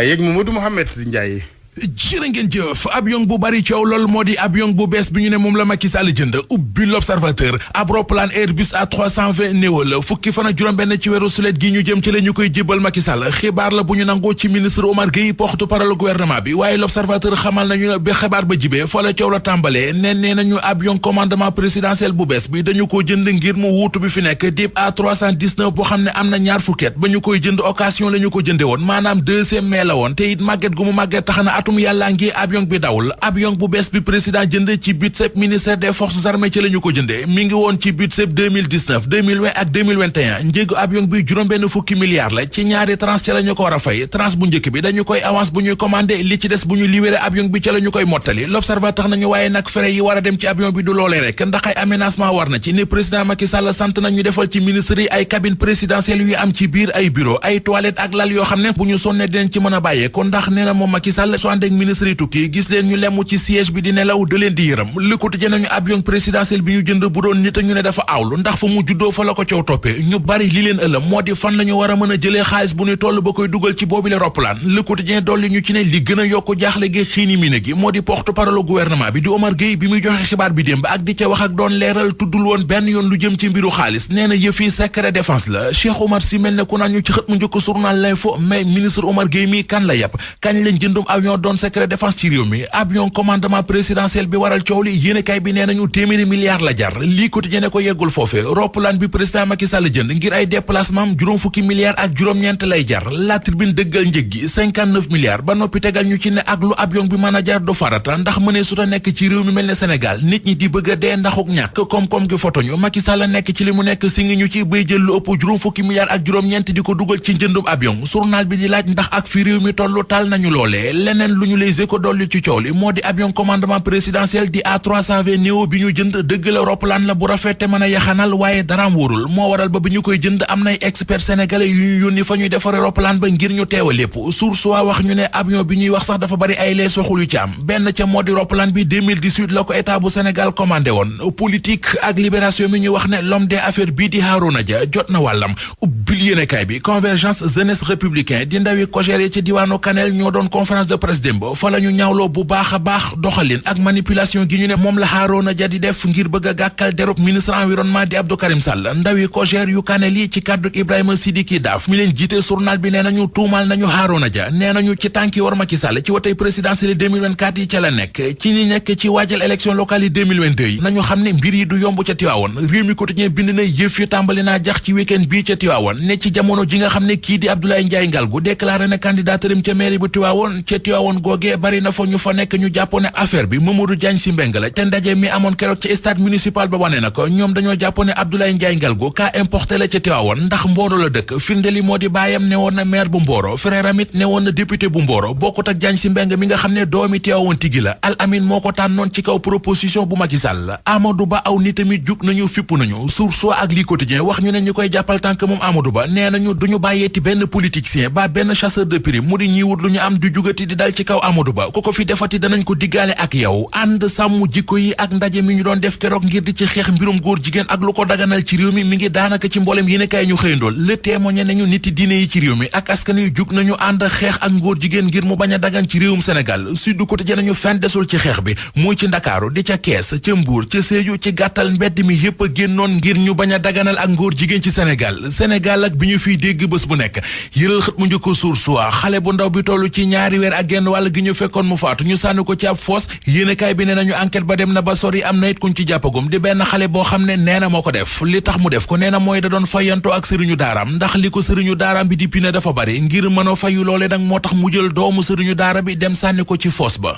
yeeg Mamadou Mouhamed Ndiaye. jërë ngeen jëf avion bu bari coow lool moo di avion bu bees bi ñu ne moom la Macky Sall jënd ubbi l'Observateur ab roplaan Airbus A320 néo la fukki fan ak juróom-benn ci weeru sulet gi ñu jëm ci la ñu koy jébbal Macky Sall xibaar la bu ñu nangoo ci ministre Omar Gueye porte-parole gouvernement bi waaye l'Observateur xamal nañu ne ba xibaar ba jibee fa la coow la tàmbalee nee nañu avion commandement présidentiel bu bees bi dañu ko jënd ngir mu wuutu bi fi nekk dib A319 boo xam ne am na ñaar fukket ba ñu koy jënd occasion la ñu ko jënde woon maanaam deuxième mai la woon te it màgget gu mu màgget tax na atum yàllaa ngi avion bi dawul avion bu bees bi président jënd ci budget ministère des forces armées ci la ñu ko jënde mi ngi woon ci budget 2019 2020 ak 2021 njëgu avion bi juróom-benn fukki milliards la ci ñaari tranche ci la ñu ko war a fay tranche bu njëkk bi dañu koy avance bu ñuy commandé li ci des bu ñu libéré avion bi ci la ñu koy mottali l'observateur nañu waaye nag frais yi war a dem ci avion bi du loolee rek ndax ay aménagement war na ci ne président Macky Sall sant nañu defal ci ministre yi ay cabine présidentielle yu am ci biir ay bureau ay toilettes ak lal yoo xam ne bu ñu sonnee dinañ ci mën a bàyyee kon ndax nee na moom Macky Sall so ànd ak ministre yi tukki gis leen ñu lemu ci siège bi di nelaw da leen di yërëm Le Quotidien nañu avion présidentiel bi ñu jënd bu doon nit a ñu ne dafa awlu ndax fa mu juddoo fa la ko coow toppee ñu bari li leen ëlëm moo di fan la ñu war a mën a jëlee xaalis bu ñu toll ba koy dugal ci boobile roppalaan Le Quotidien dolli ñu ci ne li gën a yokku jaaxle gi xiini mine gi moo di porte-parole gouvernement bi di Omar Gueye bi muy joxe xibaar bi démb ak di ca wax ak doon leeral tuddul woon benn yoon lu jëm ci mbiru xaalis nee na yëf yi secret défense la Cheikh Omar Sy mel ne ku naan ñu ci xët mu njëkk journal L'Info mais ministre Omar Gueye mi kan la yàpp kañ lañ jëndum avion doon secret défense ci réew mi avion commandement présidentiel bi waral coow li yéenekaay bi nee nañu téeméeri milliards la jar lii Quotidien ne ko yeggul foofe roppalaan bi président Macky Sall jënd ngir ay déplacement juróom fukki milliards ak juróom-ñeent lay jar La Tribune dëggal njëg gi 59 milliards ba noppi tegal ñu ci ne ak lu avion bi mën a jar du farata ndax mënee suta nekk ci réew mi mel ne Sénégal nit ñi di bëgg a dee ndaxuk ñàkk koom-koom gi fotoñu Macky Sall nekk ci li mu nekk si ngi ñu ci bay jël lu ëpp juróom fukki milliards ak juróom-ñeent di ko dugal ci njëndum avion journal bi di laaj ndax ak fi réew mi tollu taal nañu loolee leneen lu ñu Les Échos dolli ci coow li moo di avion commandement présidentiel di A320 néo bi ñu jënd dëgg la roppalaan la bu rafet te mën a yaxanal waaye daraam wóorul moo waral ba bi ñu koy jënd am nay expert sénégalais yu ñu yónni fa ñuy defare roppalaan ba ngir ñu teewa lépp source waa wax ñu ne avion bi ñuy wax sax dafa bari ay lees waxul yu ci am benn ca moo di roppalaan bi 2018 la ko état bu Sénégal commandé woon politique ak libération mi ñu wax ne l'homme des affaires bii di Harouna Dia jot na wàllam ubbil yéenekaay bi convergence jeunesse républicain di ndawi COJER ci diwaanu Kanel ñoo doon conférence de presse démb fa la ñu ñaawloo bu baax a baax doxalin ak manipulation gi ñu ne moom la Harouna Dia di def ngir bëgg a gàkkal derub ministre environnement di Abdou Karim Sall ndawi COJER yu Kanel yi ci kàddu Ibrahima Sidiki Daaf mi leen jiite journal bi nee nañu tuumal nañu Harouna Dia nee nañu ci tànki war Macky Sall ci watay présidentielle 2024 yi ca la nekk ci ñi nekk ci waajal élection locale yi 2022 yi nañu xam ne mbir yi du yomb ca Tiwaawoon réew mi quotidien bind na yëf yu tàmbali naa jax ci week-end bii ca Tiwaawoon ne ci jamono ji nga xam ne kii di Abdoulaye Ndiaye Ngalgou déclaré na candidature ca mairie bu Tiwaawoon ca Tiwaawoon googee bari na fa ñu fa nekk ñu jàpp ne affaire bi Mamadou Diagne Sy Mbengue la te ndaje mi amoon keroog ci stade municipal ba wane na ko ñoom dañoo jàpp ne Abdoulaye Ndiaye Ngalgou cas importé la ca Tiwaawoon ndax Mboro la dëkk firnde li moo di baayam ne woon na maire bu Mboro frère amit ne woon na député bu Mboro bokkut ak Diagne Sy Mbengue mi nga xam ne doomi Tiwaawoon tigi la Al Amin moo ko tànnoon ci kaw proposition bu Macky Sall Amadou Ba aw ni tamit jug nañu fipp nañu Source A ak li Quotidien wax ñu ne ñu koy jàppal tànk moom Amadou Ba nee nañu duñu bàyyeeti benn politicien ba benn chasseur de prime mu di ñiy wut lu ñu am du jugati di dal ci kaw Amadou Ba ku ko fi defati danañ ko diggaale ak yow ànd sàmm jikko yi ak ndaje mi ñu doon def keroog ngir di ci xeex mbirum góor jigéen ak lu ko daganal ci réew mi mi ngi daanaka ci mboolem yéenekaay ñu xëyandool Le Témoin nañu niti diine yi ci réew mi ak askan yu jug nañu ànd xeex ak ngóor jigéen ngir mu bañ a dagan ci réewum Sénégal Sud Quotidien nañu fenn desul ci xeex bi muy ci Ndakaaru di ca Kees ca Mbuur ca Sédhiou ci gàttal mbedd mi yépp a génnoon ngir ñu bañ a daganal ak ngóor jigéen ci Sénégal ak bi ñu fiy dégg bés bu nekk yëral xët mu njëkk Source A xale bu ndaw bi tollu ci ñaari weer ak genn wàll gi ñu fekkoon mu faatu ñu sànni ko ci ab foos yéenekaay bi nee nañu enquête ba dem na ba sori am na it kuñ ci jàppagum di benn xale boo xam ne nee na moo ko def li tax mu def ko nee na mooy da doon fayantoo ak sëriñu daaraam ndax li ko sëriñu daaraam bi di pine dafa bari ngir mën a fayu loole nag moo tax mu jël doomu sëriñu daara bi dem sànni ko ci foos ba